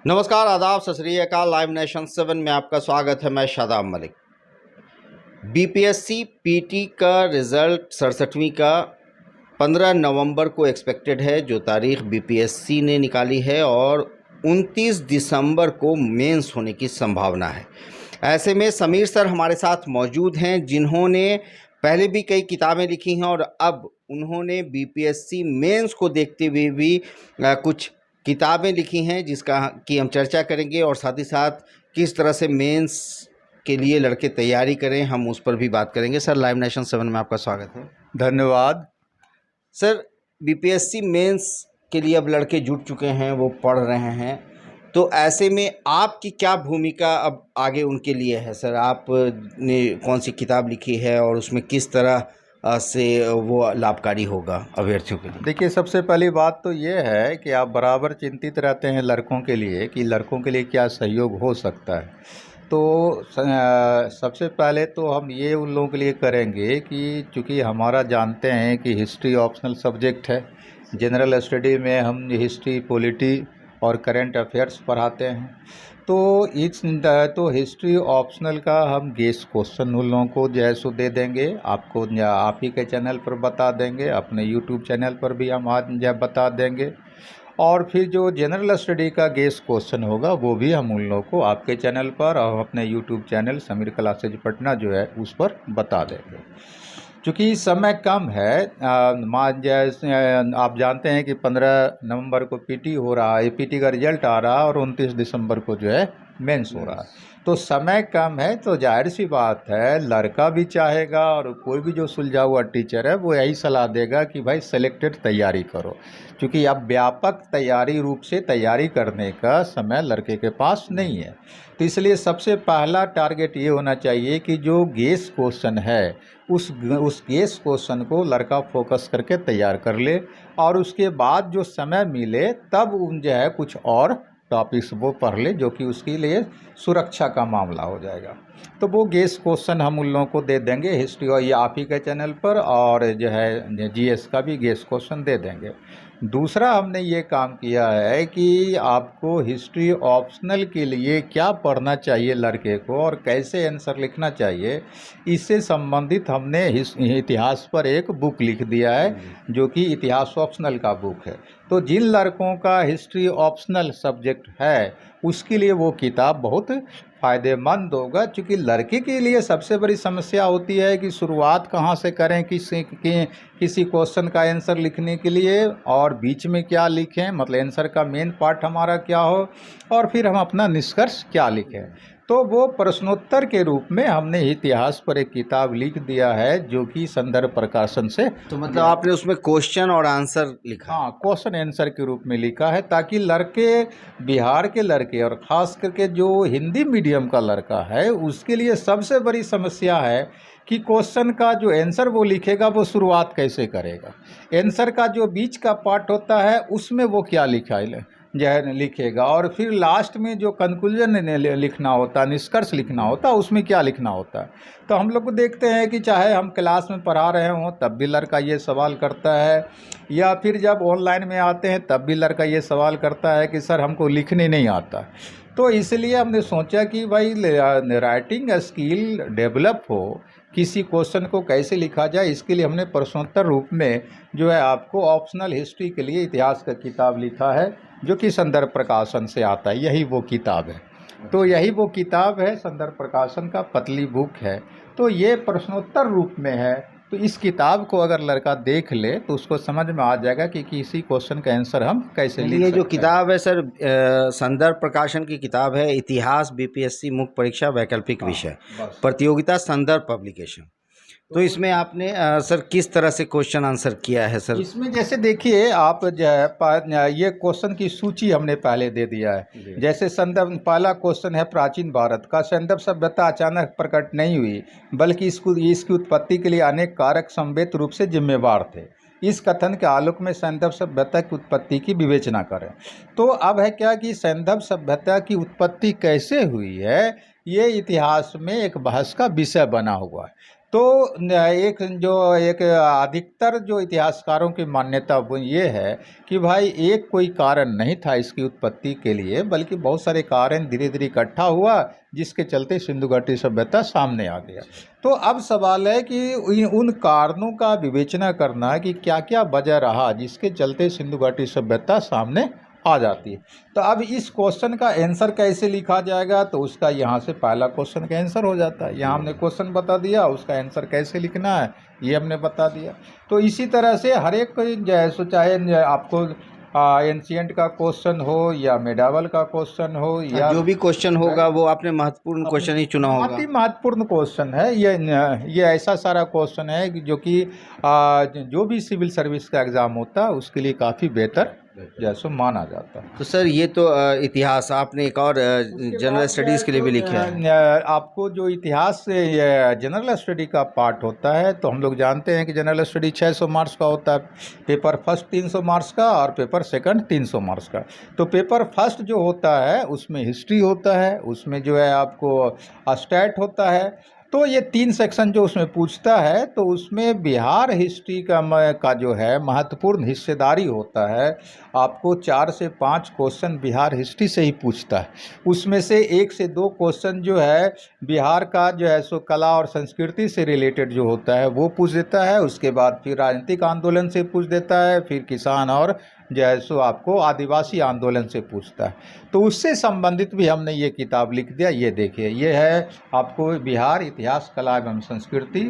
नमस्कार, आदाब, सत श्री अकाल। लाइव नेशन 7 में आपका स्वागत है। मैं शादाब मलिक। बीपीएससी पीटी का रिज़ल्ट 67वीं का 15 नवंबर को एक्सपेक्टेड है, जो तारीख बीपीएससी ने निकाली है, और 29 दिसंबर को मेंस होने की संभावना है। ऐसे में समीर सर हमारे साथ मौजूद हैं, जिन्होंने पहले भी कई किताबें लिखी हैं और अब उन्होंने बीपीएससी मेंस को देखते हुए भी कुछ किताबें लिखी हैं, जिसका की हम चर्चा करेंगे, और साथ ही साथ किस तरह से मेंस के लिए लड़के तैयारी करें, हम उस पर भी बात करेंगे। सर, लाइव नेशन 7 में आपका स्वागत है। धन्यवाद। सर, बीपीएससी मेंस के लिए अब लड़के जुट चुके हैं, वो पढ़ रहे हैं, तो ऐसे में आपकी क्या भूमिका अब आगे उनके लिए है? सर, आपने कौन सी किताब लिखी है और उसमें किस तरह से वो लाभकारी होगा अभ्यर्थियों के लिए? देखिए, सबसे पहली बात तो ये है कि आप बराबर चिंतित रहते हैं लड़कों के लिए कि लड़कों के लिए क्या सहयोग हो सकता है। तो सबसे पहले तो हम ये उन लोगों के लिए करेंगे कि चूँकि हमारा जानते हैं कि हिस्ट्री ऑप्शनल सब्जेक्ट है। जनरल स्टडी में हम हिस्ट्री, पॉलिटी और करंट अफेयर्स पढ़ाते हैं। तो हिस्ट्री ऑप्शनल का हम गेस क्वेश्चन उन लोगों को जो है सो दे देंगे, आपको आप ही के चैनल पर बता देंगे, अपने यूट्यूब चैनल पर भी हम आज जो बता देंगे। और फिर जो जनरल स्टडी का गेस क्वेश्चन होगा वो भी हम उन लोगों को आपके चैनल पर और अपने YouTube channel Sameer classes Patna जो है उस पर बता देंगे। चूँकि समय कम है, आप जानते हैं कि 15 नवंबर को पीटी हो रहा है, पीटी का रिजल्ट आ रहा है, और 29 दिसंबर को जो है मेंस हो रहा है। तो समय कम है, तो जाहिर सी बात है लड़का भी चाहेगा और कोई भी जो सुलझा हुआ टीचर है वो यही सलाह देगा कि भाई सेलेक्टेड तैयारी करो, क्योंकि अब व्यापक तैयारी रूप से तैयारी करने का समय लड़के के पास नहीं है। तो इसलिए सबसे पहला टारगेट ये होना चाहिए कि जो गेस क्वेश्चन है उस गेस क्वेश्चन को लड़का फोकस करके तैयार कर ले, और उसके बाद जो समय मिले तब जो है कुछ और टॉपिक्स वो पढ़ ले, जो कि उसके लिए सुरक्षा का मामला हो जाएगा। तो वो गेस क्वेश्चन हम उन लोगों को दे देंगे हिस्ट्री, और ये आप ही के चैनल पर, और जो है जीएस का भी गेस क्वेश्चन दे देंगे। दूसरा हमने ये काम किया है कि आपको हिस्ट्री ऑप्शनल के लिए क्या पढ़ना चाहिए लड़के को और कैसे आंसर लिखना चाहिए, इससे संबंधित हमने इतिहास पर एक बुक लिख दिया है, जो कि इतिहास ऑप्शनल का बुक है। तो जिन लड़कों का हिस्ट्री ऑप्शनल सब्जेक्ट है उसके लिए वो किताब बहुत फ़ायदेमंद होगा, क्योंकि लड़के के लिए सबसे बड़ी समस्या होती है कि शुरुआत कहाँ से करें किसी क्वेश्चन का आंसर लिखने के लिए, और बीच में क्या लिखें, मतलब आंसर का मेन पार्ट हमारा क्या हो, और फिर हम अपना निष्कर्ष क्या लिखें। तो वो प्रश्नोत्तर के रूप में हमने इतिहास पर एक किताब लिख दिया है, जो कि संदर्भ प्रकाशन से। तो मतलब आपने उसमें क्वेश्चन और आंसर लिखा? हाँ, क्वेश्चन आंसर के रूप में लिखा है, ताकि लड़के, बिहार के लड़के और ख़ास करके जो हिंदी मीडियम का लड़का है उसके लिए सबसे बड़ी समस्या है कि क्वेश्चन का जो आंसर वो लिखेगा वो शुरुआत कैसे करेगा, आंसर का जो बीच का पार्ट होता है उसमें वो क्या लिखेगा, और फिर लास्ट में जो कंक्लूजन लिखना होता है, निष्कर्ष लिखना होता है, उसमें क्या लिखना होता है। तो हम लोग को देखते हैं कि चाहे हम क्लास में पढ़ा रहे हों तब भी लड़का ये सवाल करता है, या फिर जब ऑनलाइन में आते हैं तब भी लड़का ये सवाल करता है कि सर हमको लिखने नहीं आता। तो इसलिए हमने सोचा कि भाई राइटिंग स्किल डेवलप हो, किसी क्वेश्चन को कैसे लिखा जाए, इसके लिए हमने प्रश्नोत्तर रूप में जो है आपको ऑप्शनल हिस्ट्री के लिए इतिहास का किताब लिखा है, जो कि संदर्भ प्रकाशन से आता है। यही वो किताब है। तो यही वो किताब है, संदर्भ प्रकाशन का पतली बुक है। तो ये प्रश्नोत्तर रूप में है। तो इस किताब को अगर लड़का देख ले तो उसको समझ में आ जाएगा कि किसी क्वेश्चन का आंसर हम कैसे लिख सकते हैं। ये जो किताब है सर, संदर्भ प्रकाशन की किताब है, इतिहास बीपीएससी मुख्य परीक्षा वैकल्पिक विषय, प्रतियोगिता संदर्भ पब्लिकेशन। तो इसमें आपने सर किस तरह से क्वेश्चन आंसर किया है सर? इसमें जैसे देखिए, आप जो है ये क्वेश्चन की सूची हमने पहले दे दिया है। जैसे संदर्भ, पहला क्वेश्चन है प्राचीन भारत का संदर्भ सभ्यता अचानक प्रकट नहीं हुई, बल्कि इसकी उत्पत्ति के लिए अनेक कारक संवेद रूप से जिम्मेवार थे। इस कथन के आलोक में संदर्भ सभ्यता की उत्पत्ति की विवेचना करें। तो अब है क्या कि संदर्भ सभ्यता की उत्पत्ति कैसे हुई है, ये इतिहास में एक बहस का विषय बना हुआ है। तो एक अधिकतर जो इतिहासकारों की मान्यता वो ये है कि भाई एक कोई कारण नहीं था इसकी उत्पत्ति के लिए, बल्कि बहुत सारे कारण धीरे धीरे इकट्ठा हुआ, जिसके चलते सिंधु घाटी सभ्यता सामने आ गया। तो अब सवाल है कि उन कारणों का विवेचना करना कि क्या क्या वजह रहा जिसके चलते सिंधु घाटी सभ्यता सामने आ जाती है। तो अब इस क्वेश्चन का आंसर कैसे लिखा जाएगा, तो उसका यहाँ से पहला क्वेश्चन का आंसर हो जाता है। यहाँ हमने क्वेश्चन बता दिया, उसका आंसर कैसे लिखना है ये हमने बता दिया। तो इसी तरह से हर एक जैसे चाहे आपको एंशिएंट का क्वेश्चन हो या मेडावल का क्वेश्चन हो या जो भी क्वेश्चन होगा वो आपने महत्वपूर्ण क्वेश्चन ही चुना होगा। अति महत्वपूर्ण क्वेश्चन है ये ऐसा सारा क्वेश्चन है कि जो कि जो भी सिविल सर्विस का एग्ज़ाम होता है उसके लिए काफ़ी बेहतर जैसे माना जाता है। तो सर ये तो इतिहास, आपने एक और जनरल स्टडीज़ के लिए भी लिखा है। आपको जो इतिहास से जनरल स्टडी का पार्ट होता है, तो हम लोग जानते हैं कि जनरल स्टडी 600 मार्क्स का होता है, पेपर फर्स्ट 300 मार्क्स का और पेपर सेकंड 300 मार्क्स का। तो पेपर फर्स्ट जो होता है उसमें हिस्ट्री होता है, उसमें जो है आपको स्टैट होता है। तो ये 3 सेक्शन जो उसमें पूछता है, तो उसमें बिहार हिस्ट्री का जो है महत्वपूर्ण हिस्सेदारी होता है। आपको 4 से 5 क्वेश्चन बिहार हिस्ट्री से ही पूछता है। उसमें से 1 से 2 क्वेश्चन जो है बिहार का जो है सो कला और संस्कृति से रिलेटेड जो होता है वो पूछ देता है। उसके बाद फिर राजनीतिक आंदोलन से पूछ देता है, फिर किसान और जो है सो आपको आदिवासी आंदोलन से पूछता है। तो उससे संबंधित भी हमने ये किताब लिख दिया। ये देखिए, ये है आपको बिहार इतिहास कला एवं संस्कृति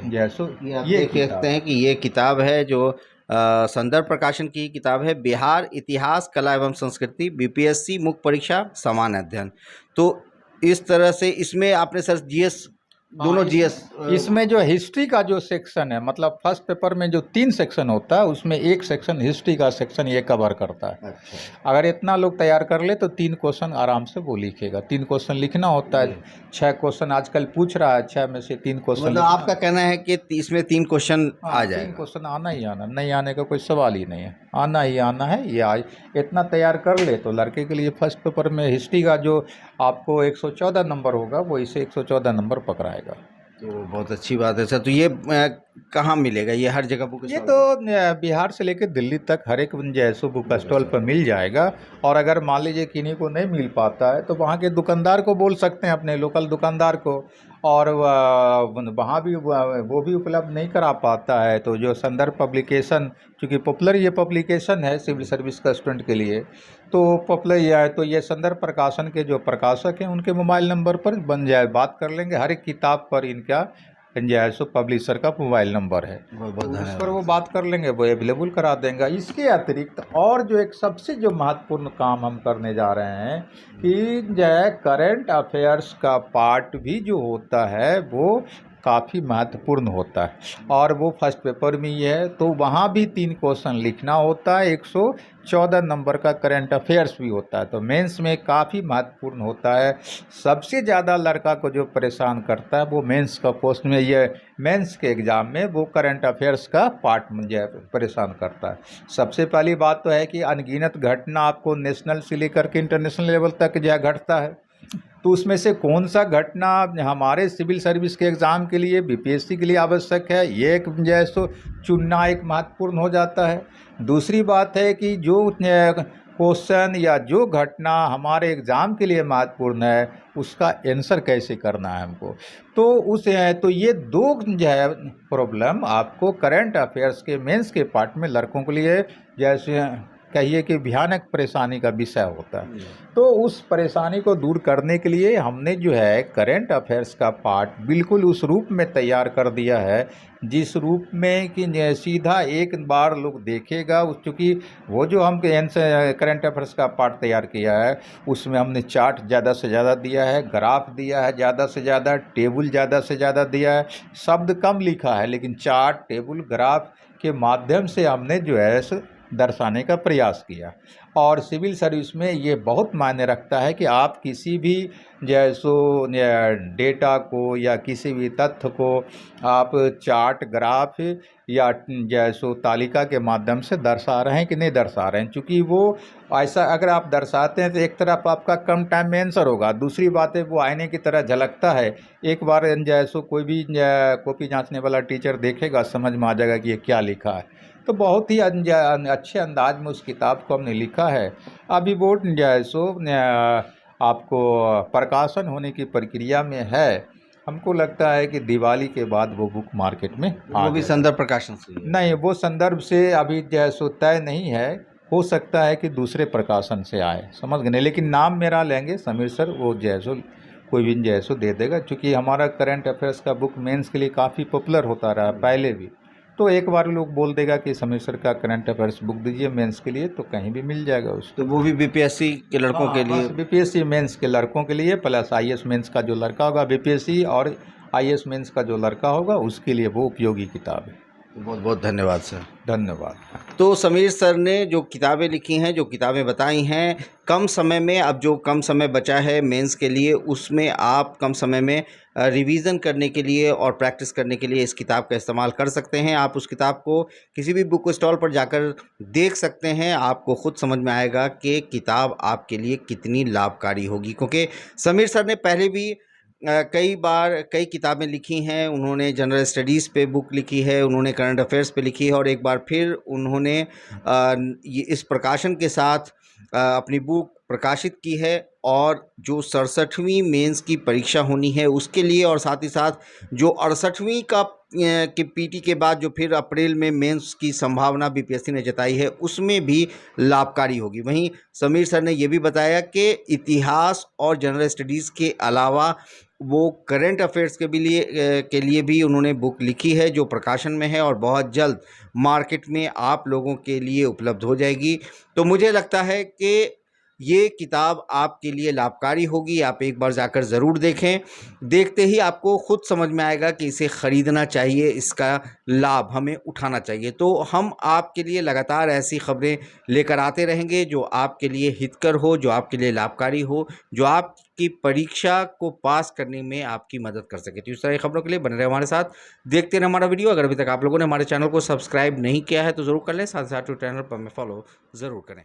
जैसो। ये देखते हैं कि ये किताब है जो संदर्भ प्रकाशन की किताब है, बिहार इतिहास कला एवं संस्कृति बीपीएससी मुख्य परीक्षा समान अध्ययन। तो इस तरह से इसमें आपने सर जीएस दोनों जीएस इसमें जो हिस्ट्री का जो सेक्शन है, मतलब फर्स्ट पेपर में जो 3 सेक्शन होता है उसमें 1 सेक्शन हिस्ट्री का सेक्शन ये कवर करता है। अच्छा। अगर इतना लोग तैयार कर ले तो 3 क्वेश्चन आराम से वो लिखेगा। 3 क्वेश्चन लिखना होता है। 6 क्वेश्चन आजकल पूछ रहा है, 6 में से 3 क्वेश्चन। मतलब आपका कहना है कि इसमें 3 क्वेश्चन आ जाए? 3 क्वेश्चन आना ही आना, नहीं आने का कोई सवाल ही नहीं है, आना ही आना है। ये इतना तैयार कर ले तो लड़के के लिए फर्स्ट पेपर में हिस्ट्री का जो आपको 114 नंबर होगा वो इसे 114 नंबर पकड़ाएगा। तो बहुत अच्छी बात है सर। तो ये कहाँ मिलेगा? ये हर जगह बुक ये तो बिहार से लेकर दिल्ली तक हर एक जैसो बुक स्टॉल पर मिल जाएगा। और अगर मान लीजिए किन्हीं को नहीं मिल पाता है तो वहाँ के दुकानदार को बोल सकते हैं, अपने लोकल दुकानदार को, और वहाँ भी वो भी उपलब्ध नहीं करा पाता है तो जो संदर्भ पब्लिकेशन, चूँकि पॉपुलर ये पब्लिकेशन है सिविल सर्विस का स्टूडेंट के लिए, तो पॉपुलर ये है, तो ये संदर्भ प्रकाशन के जो प्रकाशक हैं उनके मोबाइल नंबर पर बन जाए, बात कर लेंगे। हर एक किताब पर इनका जैसो पब्लिशर का मोबाइल नंबर है, तो उस पर वो बात कर लेंगे, वो अवेलेबल करा देंगे। इसके अतिरिक्त और जो एक सबसे जो महत्वपूर्ण काम हम करने जा रहे हैं कि जो है करंट अफेयर्स का पार्ट भी जो होता है वो काफ़ी महत्वपूर्ण होता है और वो फर्स्ट पेपर में ही है। तो वहाँ भी 3 क्वेश्चन लिखना होता है, 114 नंबर का करंट अफेयर्स भी होता है। तो मेंस में काफ़ी महत्वपूर्ण होता है। सबसे ज़्यादा लड़का को जो परेशान करता है वो मेंस का क्वेश्चन में, ये मेंस के एग्ज़ाम में वो करंट अफेयर्स का पार्ट मुझे परेशान करता है। सबसे पहली बात तो है कि अनगिनत घटना आपको नेशनल से लेकर के इंटरनेशनल लेवल तक जो घटता है, तो उसमें से कौन सा घटना हमारे सिविल सर्विस के एग्ज़ाम के लिए, बीपीएससी के लिए आवश्यक है, ये एक जैसो चुनना एक महत्वपूर्ण हो जाता है। दूसरी बात है कि जो क्वेश्चन या जो घटना हमारे एग्ज़ाम के लिए महत्वपूर्ण है उसका आंसर कैसे करना है हमको, तो ये 2 जो है प्रॉब्लम आपको करंट अफेयर्स के मेंस के पार्ट में लड़कों के लिए जैसे कहिए कि भयानक परेशानी का विषय होता है। तो उस परेशानी को दूर करने के लिए हमने जो है करंट अफेयर्स का पार्ट बिल्कुल उस रूप में तैयार कर दिया है जिस रूप में कि सीधा एक बार लोग देखेगा। चूँकि वो जो हम करंट अफेयर्स का पार्ट तैयार किया है उसमें हमने चार्ट ज़्यादा से ज़्यादा दिया है, ग्राफ दिया है ज़्यादा से ज़्यादा, टेबल ज़्यादा से ज़्यादा दिया है, शब्द कम लिखा है, लेकिन चार्ट, टेबल, ग्राफ के माध्यम से हमने जो है दर्शाने का प्रयास किया। और सिविल सर्विस में ये बहुत मायने रखता है कि आप किसी भी जैसो डेटा को या किसी भी तथ्य को आप चार्ट, ग्राफ या जैसो तालिका के माध्यम से दर्शा रहे हैं कि नहीं दर्शा रहे हैं। चूँकि वो ऐसा अगर आप दर्शाते हैं तो एक तरफ आपका कम टाइम में आंसर होगा, दूसरी बात है वो आईने की तरह झलकता है। एक बार जैसो कोई भी कॉपी जांचने वाला टीचर देखेगा, समझ में आ जाएगा कि ये क्या लिखा है। तो बहुत ही अच्छे अंदाज में उस किताब को हमने लिखा है। अभी वो जैसो आपको प्रकाशन होने की प्रक्रिया में है। हमको लगता है कि दिवाली के बाद वो बुक मार्केट में आ वो भी जाएगी। संदर्भ प्रकाशन से ही है। नहीं, वो संदर्भ से अभी जैसो तय नहीं है, हो सकता है कि दूसरे प्रकाशन से आए, समझ गए। लेकिन नाम मेरा लेंगे समीर सर, वो जैसो कोई भी जैसो दे देगा। क्योंकि हमारा करंट अफेयर्स का बुक मेंस के लिए काफ़ी पॉपुलर होता रहा पहले भी। तो एक बार लोग बोल देगा कि समीर सर का करंट अफेयर्स बुक दीजिए मेंस के लिए, तो कहीं भी मिल जाएगा उसको। तो वो भी बीपीएससी के लड़कों के लिए। बीपीएससी मेंस के लड़कों के लिए, प्लस आईएएस मेंस का जो लड़का होगा, बीपीएससी और आईएएस मेंस का जो लड़का होगा, उसके लिए वो उपयोगी किताब है। बहुत बहुत धन्यवाद सर। धन्यवाद। तो समीर सर ने जो किताबें लिखी हैं, जो किताबें बताई हैं, कम समय में, अब जो कम समय बचा है मेंस के लिए, उसमें आप कम समय में रिवीज़न करने के लिए और प्रैक्टिस करने के लिए इस किताब का इस्तेमाल कर सकते हैं। आप उस किताब को किसी भी बुक स्टॉल पर जाकर देख सकते हैं, आपको ख़ुद समझ में आएगा कि किताब आपके लिए कितनी लाभकारी होगी। क्योंकि समीर सर ने पहले भी कई बार कई किताबें लिखी हैं। उन्होंने जनरल स्टडीज़ पे बुक लिखी है, उन्होंने करंट अफेयर्स पे लिखी है, और एक बार फिर उन्होंने ये इस प्रकाशन के साथ अपनी बुक प्रकाशित की है। और जो 67वीं मेंस की परीक्षा होनी है उसके लिए, और साथ ही साथ जो 68वीं का के पीटी के बाद जो फिर अप्रैल में मेंस की संभावना बीपीएससी ने जताई है, उसमें भी लाभकारी होगी। वहीं समीर सर ने ये भी बताया कि इतिहास और जनरल स्टडीज़ के अलावा वो करंट अफेयर्स के लिए भी उन्होंने बुक लिखी है, जो प्रकाशन में है और बहुत जल्द मार्केट में आप लोगों के लिए उपलब्ध हो जाएगी। तो मुझे लगता है कि ये किताब आपके लिए लाभकारी होगी। आप एक बार जाकर ज़रूर देखें, देखते ही आपको खुद समझ में आएगा कि इसे ख़रीदना चाहिए, इसका लाभ हमें उठाना चाहिए। तो हम आपके लिए लगातार ऐसी खबरें लेकर आते रहेंगे जो आपके लिए हितकर हो, जो आपके लिए लाभकारी हो, जो आपकी परीक्षा को पास करने में आपकी मदद कर सके। तो इस तरह की खबरों के लिए बने रहे हमारे साथ, देखते रहें हमारा वीडियो। अगर अभी तक आप लोगों ने हमारे चैनल को सब्सक्राइब नहीं किया है तो ज़रूर कर लें, साथ साथ चैनल पर हमें फॉलो ज़रूर करें।